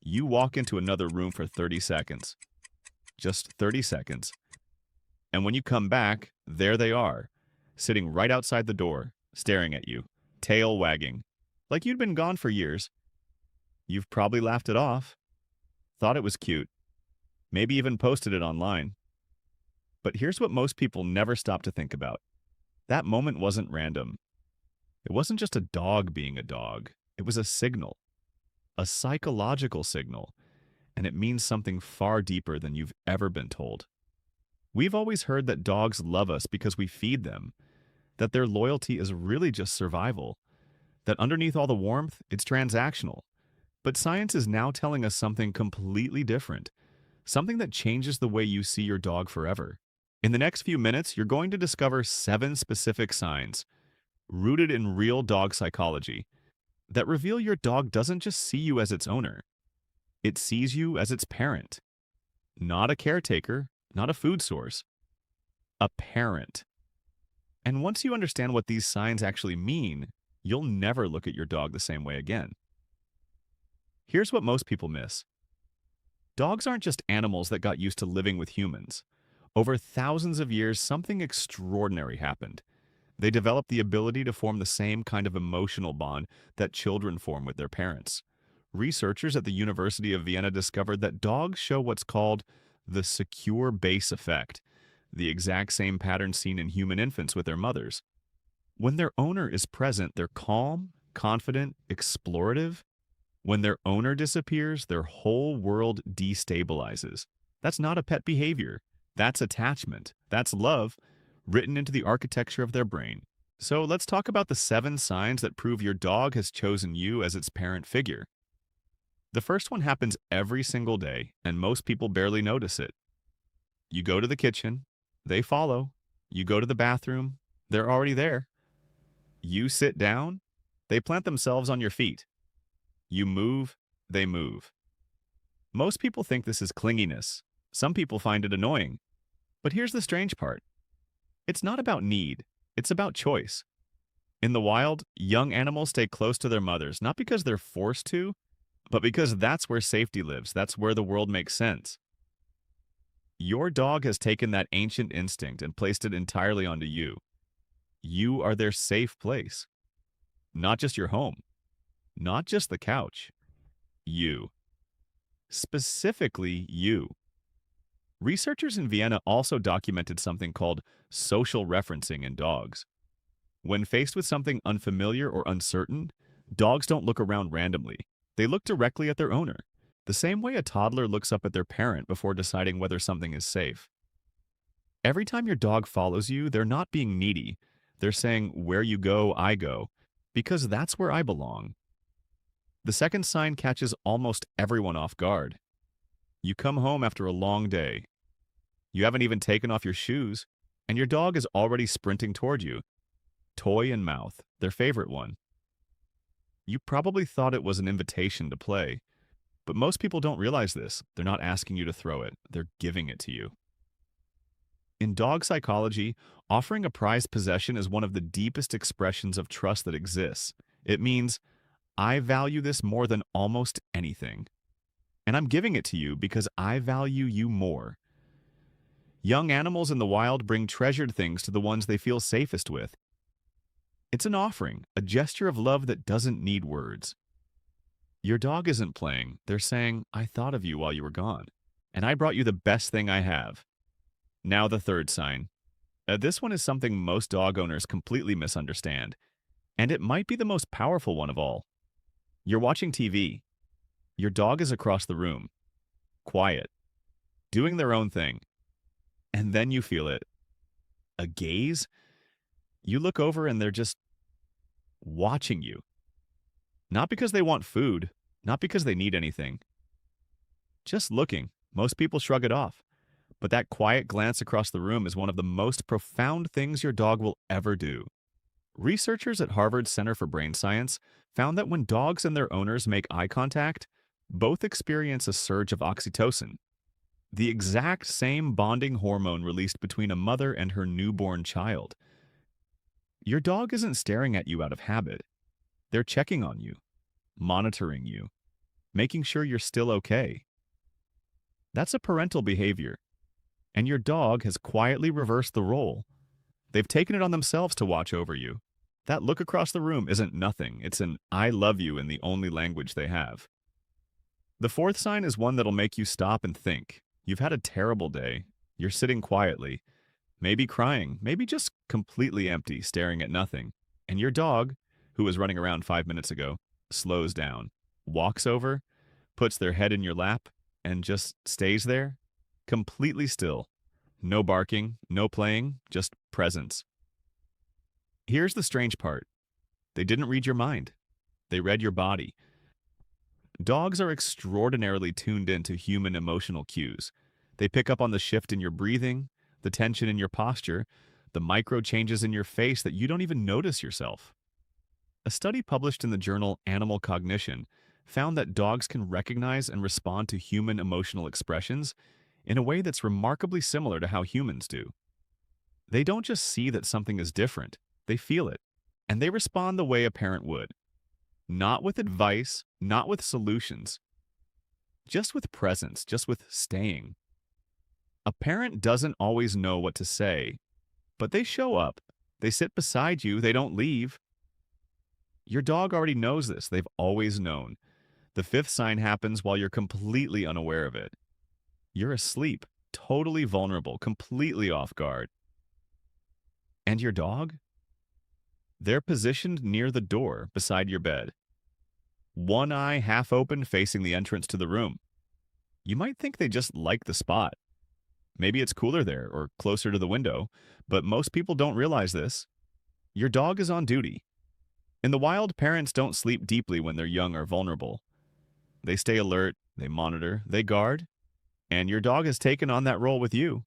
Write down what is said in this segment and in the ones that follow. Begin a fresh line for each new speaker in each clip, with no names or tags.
You walk into another room for 30 seconds, just 30 seconds, and when you come back, there they are, sitting right outside the door, staring at you, tail wagging, like you'd been gone for years. You've probably laughed it off, thought it was cute, maybe even posted it online. But here's what most people never stop to think about. That moment wasn't random. It wasn't just a dog being a dog. It was a signal, a psychological signal, and it means something far deeper than you've ever been told. We've always heard that dogs love us because we feed them, that their loyalty is really just survival, that underneath all the warmth, it's transactional. But science is now telling us something completely different, something that changes the way you see your dog forever. In the next few minutes, you're going to discover 7 specific signs, rooted in real dog psychology, that reveal your dog doesn't just see you as its owner, it sees you as its parent. Not a caretaker, not a food source, a parent. And once you understand what these signs actually mean, you'll never look at your dog the same way again. Here's what most people miss. Dogs aren't just animals that got used to living with humans. Over thousands of years, something extraordinary happened. They developed the ability to form the same kind of emotional bond that children form with their parents. Researchers at the University of Vienna discovered that dogs show what's called the secure base effect, the exact same pattern seen in human infants with their mothers. When their owner is present, they're calm, confident, explorative. When their owner disappears, their whole world destabilizes. That's not a pet behavior. That's attachment. That's love, written into the architecture of their brain. So let's talk about the 7 signs that prove your dog has chosen you as its parent figure. The first one happens every single day, and most people barely notice it. You go to the kitchen, they follow. You go to the bathroom, they're already there. You sit down, they plant themselves on your feet. You move, they move. Most people think this is clinginess. Some people find it annoying. But here's the strange part. It's not about need, it's about choice. In the wild, young animals stay close to their mothers, not because they're forced to, but because that's where safety lives, that's where the world makes sense. Your dog has taken that ancient instinct and placed it entirely onto you. You are their safe place. Not just your home, not just the couch. You. Specifically you. Researchers in Vienna also documented something called social referencing in dogs. When faced with something unfamiliar or uncertain, dogs don't look around randomly. They look directly at their owner, the same way a toddler looks up at their parent before deciding whether something is safe. Every time your dog follows you, they're not being needy. They're saying, "Where you go, I go," because that's where I belong. The second sign catches almost everyone off guard. You come home after a long day. You haven't even taken off your shoes, and your dog is already sprinting toward you. Toy in mouth, their favorite one. You probably thought it was an invitation to play, but most people don't realize this. They're not asking you to throw it, they're giving it to you. In dog psychology, offering a prized possession is one of the deepest expressions of trust that exists. It means, I value this more than almost anything. And I'm giving it to you because I value you more. Young animals in the wild bring treasured things to the ones they feel safest with. It's an offering, a gesture of love that doesn't need words. Your dog isn't playing. They're saying, I thought of you while you were gone, and I brought you the best thing I have. Now the third sign. This one is something most dog owners completely misunderstand, and it might be the most powerful one of all. You're watching TV. Your dog is across the room, quiet, doing their own thing. And then you feel it. A gaze? You look over and they're just watching you. Not because they want food, not because they need anything. Just looking. Most people shrug it off. But that quiet glance across the room is one of the most profound things your dog will ever do. Researchers at Harvard's Center for Brain Science found that when dogs and their owners make eye contact, both experience a surge of oxytocin, the exact same bonding hormone released between a mother and her newborn child. Your dog isn't staring at you out of habit. They're checking on you, monitoring you. making sure you're still okay. That's a parental behavior, and your dog has quietly reversed the role. They've taken it on themselves to watch over you. That look across the room isn't nothing. It's an I love you in the only language they have. The fourth sign is one that'll make you stop and think. You've had a terrible day. You're sitting quietly, maybe crying, maybe just completely empty, staring at nothing. And your dog, who was running around 5 minutes ago, slows down, walks over, puts their head in your lap, and just stays there, completely still. No barking, no playing, just presence. Here's the strange part. They didn't read your mind. They read your body. Dogs are extraordinarily tuned into human emotional cues. They pick up on the shift in your breathing, the tension in your posture, the micro changes in your face that you don't even notice yourself. A study published in the journal Animal Cognition found that dogs can recognize and respond to human emotional expressions in a way that's remarkably similar to how humans do. They don't just see that something is different, they feel it, and they respond the way a parent would. Not with advice, not with solutions, just with presence, just with staying. A parent doesn't always know what to say, but they show up. They sit beside you, they don't leave. Your dog already knows this, they've always known. The fifth sign happens while you're completely unaware of it. You're asleep, totally vulnerable, completely off guard. And your dog? They're positioned near the door beside your bed. One eye half open facing the entrance to the room. You might think they just like the spot. Maybe it's cooler there or closer to the window, but most people don't realize this. Your dog is on duty. In the wild, parents don't sleep deeply when they're young or vulnerable. They stay alert, they monitor, they guard, and your dog has taken on that role with you.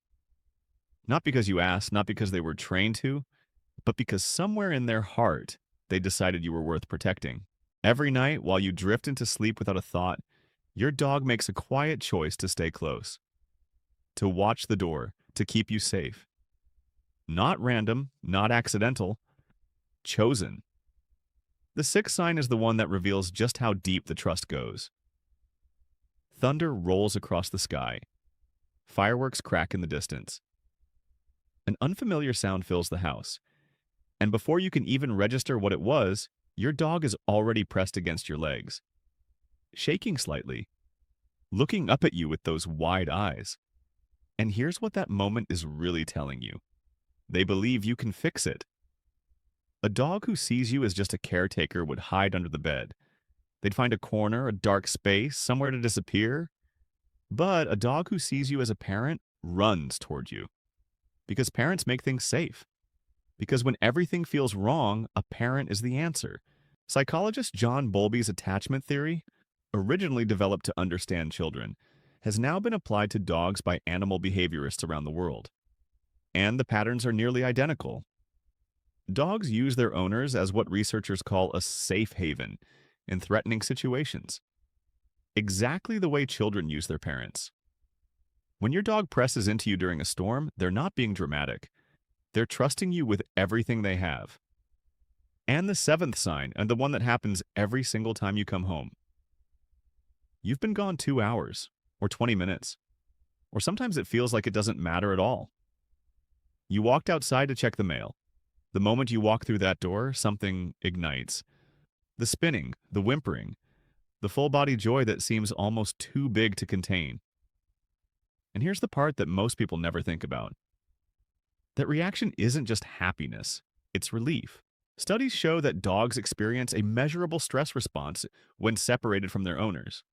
Not because you asked, not because they were trained to, but because somewhere in their heart, they decided you were worth protecting. Every night, while you drift into sleep without a thought, your dog makes a quiet choice to stay close, to watch the door, to keep you safe. Not random, not accidental, chosen. The sixth sign is the one that reveals just how deep the trust goes. Thunder rolls across the sky. Fireworks crack in the distance. An unfamiliar sound fills the house, and before you can even register what it was, your dog is already pressed against your legs, shaking slightly, looking up at you with those wide eyes. And here's what that moment is really telling you. They believe you can fix it. A dog who sees you as just a caretaker would hide under the bed. They'd find a corner, a dark space, somewhere to disappear. But a dog who sees you as a parent runs toward you. Because parents make things safe. Because when everything feels wrong, a parent is the answer. Psychologist John Bowlby's attachment theory, originally developed to understand children, has now been applied to dogs by animal behaviorists around the world. And the patterns are nearly identical. Dogs use their owners as what researchers call a safe haven in threatening situations. Exactly the way children use their parents. When your dog presses into you during a storm, they're not being dramatic. They're trusting you with everything they have. And the seventh sign, and the one that happens every single time you come home. You've been gone 2 hours, or 20 minutes, or sometimes it feels like it doesn't matter at all. You walked outside to check the mail. The moment you walk through that door, something ignites. The spinning, the whimpering, the full-body joy that seems almost too big to contain. And here's the part that most people never think about. That reaction isn't just happiness, it's relief. Studies show that dogs experience a measurable stress response when separated from their owners.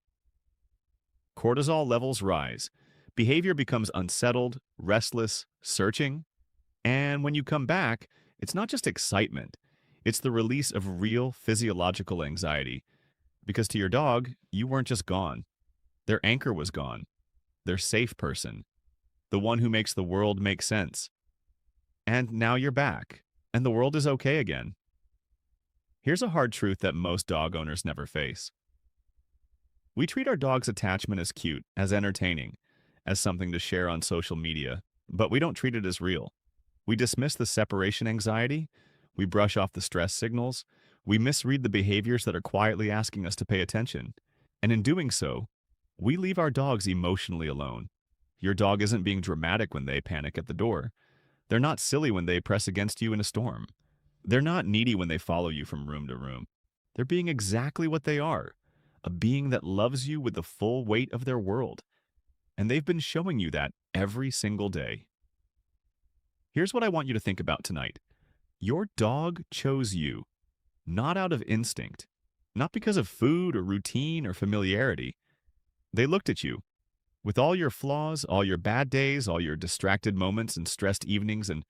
Cortisol levels rise, behavior becomes unsettled, restless, searching, and when you come back, it's not just excitement, it's the release of real physiological anxiety. Because to your dog, you weren't just gone. Their anchor was gone. Their safe person. The one who makes the world make sense. And now you're back, and the world is okay again. Here's a hard truth that most dog owners never face. We treat our dog's attachment as cute, as entertaining, as something to share on social media, but we don't treat it as real. We dismiss the separation anxiety, we brush off the stress signals, we misread the behaviors that are quietly asking us to pay attention. And in doing so, we leave our dogs emotionally alone. Your dog isn't being dramatic when they panic at the door. They're not silly when they press against you in a storm. They're not needy when they follow you from room to room. They're being exactly what they are, a being that loves you with the full weight of their world. And they've been showing you that every single day. Here's what I want you to think about tonight. Your dog chose you, not out of instinct, not because of food or routine or familiarity. They looked at you. With all your flaws, all your bad days, all your distracted moments and stressed evenings and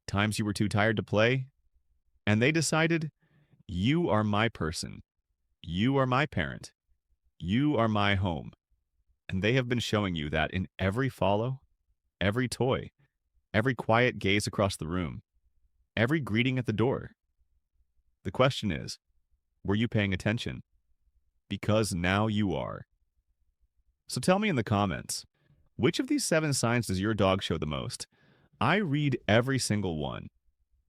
times you were too tired to play, and they decided, you are my person. You are my parent. You are my home. And they have been showing you that in every follow, every toy, every quiet gaze across the room, every greeting at the door. The question is, were you paying attention? Because now you are. So tell me in the comments, which of these 7 signs does your dog show the most? I read every single one.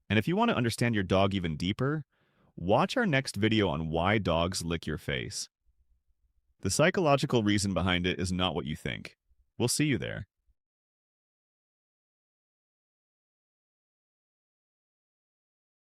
And if you want to understand your dog even deeper, watch our next video on why dogs lick your face. The psychological reason behind it is not what you think. We'll see you there.